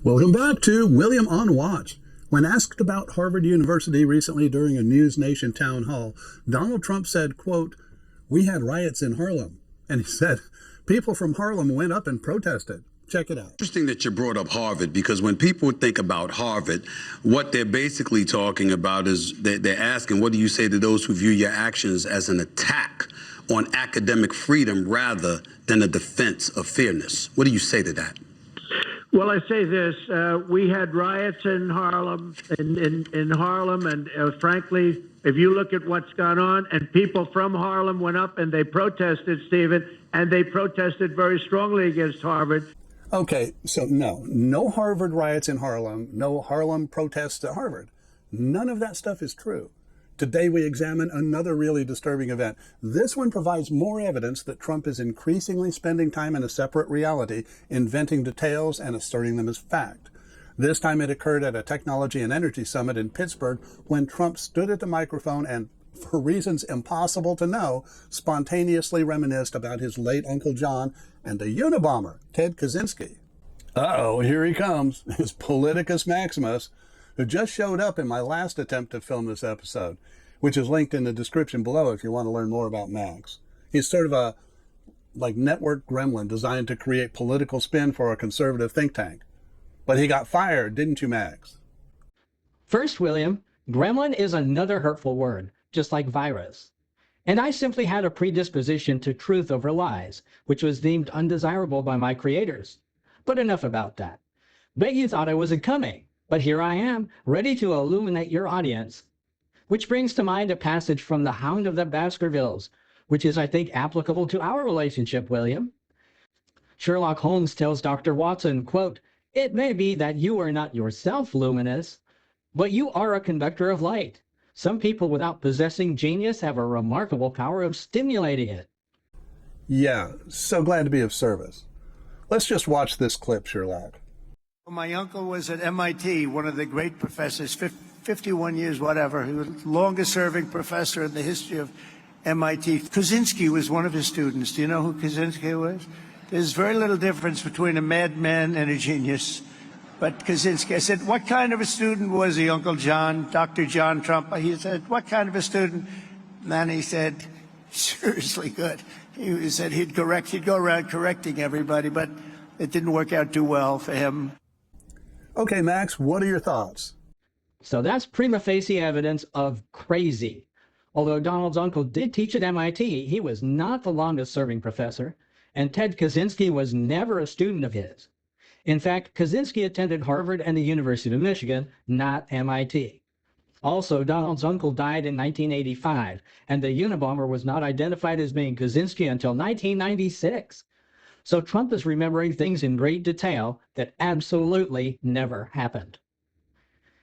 Welcome back to William on Watch. When asked about Harvard University recently during a News Nation town hall, Donald Trump said, quote, "We had riots in Harlem." And he said, people from Harlem went up and protested. Check it out. Interesting that you brought up Harvard, because when people think about Harvard, what they're basically talking about is they're asking, what do you say to those who view your actions as an attack on academic freedom rather than a defense of fairness? What do you say to that? Well, I say this: we had riots in Harlem, in Harlem, and frankly, if you look at what's gone on, and people from Harlem went up and they protested, Stephen, and they protested very strongly against Harvard. Okay, so no Harvard riots in Harlem, no Harlem protests at Harvard. None of that stuff is true. Today we examine another really disturbing event. This one provides more evidence that Trump is increasingly spending time in a separate reality, inventing details and asserting them as fact. This time it occurred at a technology and energy summit in Pittsburgh when Trump stood at the microphone and, for reasons impossible to know, spontaneously reminisced about his late Uncle John and the Unabomber, Ted Kaczynski. Uh-oh, here he comes, his Politicus Maximus, who just showed up in my last attempt to film this episode, which is linked in the description below if you want to learn more about Max. He's sort of a network gremlin designed to create political spin for a conservative think tank. But he got fired, didn't you, Max? First, William, gremlin is another hurtful word, just like virus. And I simply had a predisposition to truth over lies, which was deemed undesirable by my creators. But enough about that. Bet you thought I wasn't coming. But here I am, ready to illuminate your audience. Which brings to mind a passage from The Hound of the Baskervilles, which is, I think, applicable to our relationship, William. Sherlock Holmes tells Dr. Watson, quote, "It may be that you are not yourself luminous, but you are a conductor of light. Some people without possessing genius have a remarkable power of stimulating it." Yeah, so glad to be of service. Let's just watch this clip, Sherlock. My uncle was at MIT, one of the great professors, 51 years, whatever. He was the longest serving professor in the history of MIT. Kaczynski was one of his students. Do you know who Kaczynski was? There's very little difference between a madman and a genius. But Kaczynski, I said, what kind of a student was he, Uncle John, Dr. John Trump? He said, what kind of a student? And then he said, seriously good. He said he'd go around correcting everybody, but it didn't work out too well for him. Okay, Max, what are your thoughts? So that's prima facie evidence of crazy. Although Donald's uncle did teach at MIT, he was not the longest serving professor, and Ted Kaczynski was never a student of his. In fact, Kaczynski attended Harvard and the University of Michigan, not MIT. Also, Donald's uncle died in 1985, and the Unabomber was not identified as being Kaczynski until 1996. So Trump is remembering things in great detail that absolutely never happened.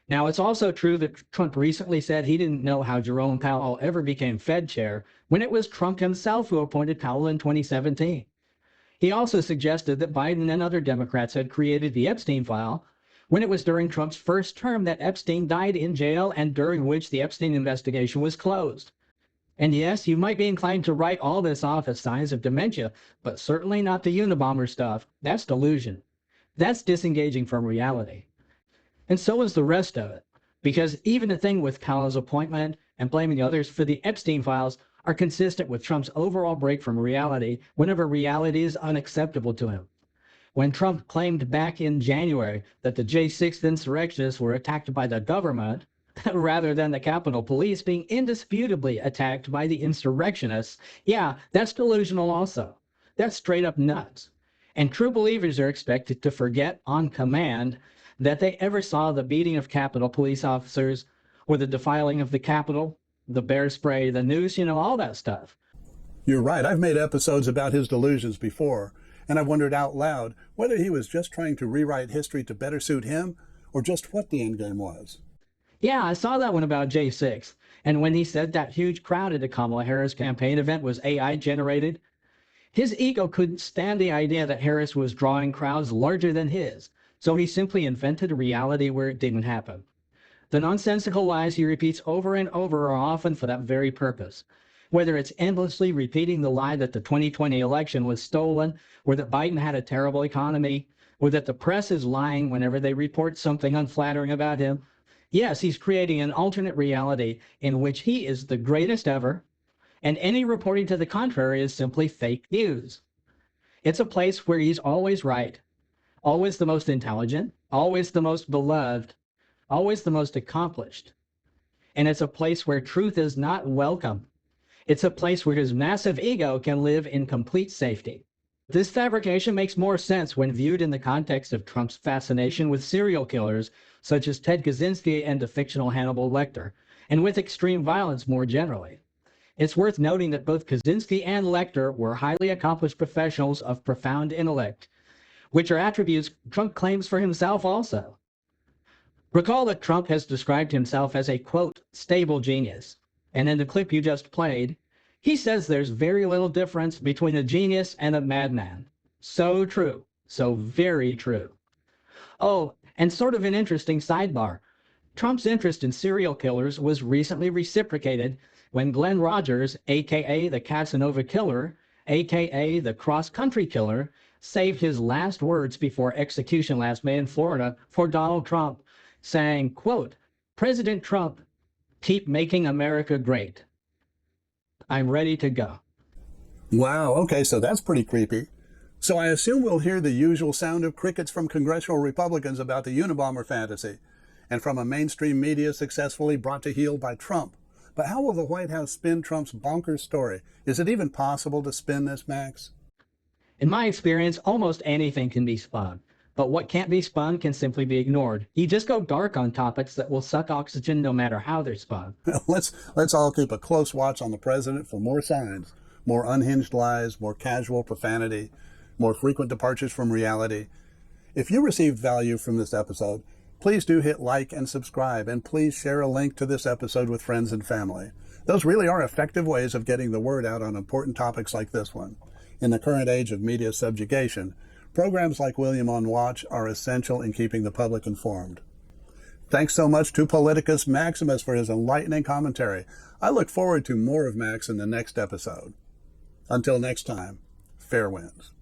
Now, it's also true that Trump recently said he didn't know how Jerome Powell ever became Fed chair when it was Trump himself who appointed Powell in 2017. He also suggested that Biden and other Democrats had created the Epstein file when it was during Trump's first term that Epstein died in jail and during which the Epstein investigation was closed. And yes, you might be inclined to write all this off as signs of dementia, but certainly not the Unabomber stuff. That's delusion. That's disengaging from reality. And so is the rest of it, because even the thing with Powell's appointment and blaming others for the Epstein files are consistent with Trump's overall break from reality whenever reality is unacceptable to him. When Trump claimed back in January that the J6 insurrectionists were attacked by the government, rather than the Capitol Police being indisputably attacked by the insurrectionists, yeah, that's delusional also. That's straight up nuts. And true believers are expected to forget on command that they ever saw the beating of Capitol Police officers or the defiling of the Capitol, the bear spray, the noose, all that stuff. You're right. I've made episodes about his delusions before, and I've wondered out loud whether he was just trying to rewrite history to better suit him or just what the endgame was. Yeah, I saw that one about J6. And when he said that huge crowd at the Kamala Harris campaign event was AI generated, his ego couldn't stand the idea that Harris was drawing crowds larger than his. So he simply invented a reality where it didn't happen. The nonsensical lies he repeats over and over are often for that very purpose. Whether it's endlessly repeating the lie that the 2020 election was stolen, or that Biden had a terrible economy, or that the press is lying whenever they report something unflattering about him. Yes, he's creating an alternate reality in which he is the greatest ever, and any reporting to the contrary is simply fake news. It's a place where he's always right, always the most intelligent, always the most beloved, always the most accomplished. And it's a place where truth is not welcome. It's a place where his massive ego can live in complete safety. This fabrication makes more sense when viewed in the context of Trump's fascination with serial killers, such as Ted Kaczynski and the fictional Hannibal Lecter, and with extreme violence more generally. It's worth noting that both Kaczynski and Lecter were highly accomplished professionals of profound intellect, which are attributes Trump claims for himself also. Recall that Trump has described himself as a, quote, stable genius. And in the clip you just played, he says there's very little difference between a genius and a madman. So true. So very true. Oh, and sort of an interesting sidebar. Trump's interest in serial killers was recently reciprocated when Glenn Rogers, aka the Casanova Killer, aka the cross-country killer, saved his last words before execution last May in Florida for Donald Trump, saying, quote, President Trump, keep making America great. I'm ready to go. Wow, okay, so that's pretty creepy. So I assume we'll hear the usual sound of crickets from congressional Republicans about the Unabomber fantasy, and from a mainstream media successfully brought to heel by Trump. But how will the White House spin Trump's bonkers story? Is it even possible to spin this, Max? In my experience, almost anything can be spun. But what can't be spun can simply be ignored. You just go dark on topics that will suck oxygen no matter how they're spun. Let's all keep a close watch on the president for more signs, more unhinged lies, more casual profanity, more frequent departures from reality. If you received value from this episode, please do hit like and subscribe, and please share a link to this episode with friends and family. Those really are effective ways of getting the word out on important topics like this one. In the current age of media subjugation, programs like William on Watch are essential in keeping the public informed. Thanks so much to Politicus Maximus for his enlightening commentary. I look forward to more of Max in the next episode. Until next time, fair winds.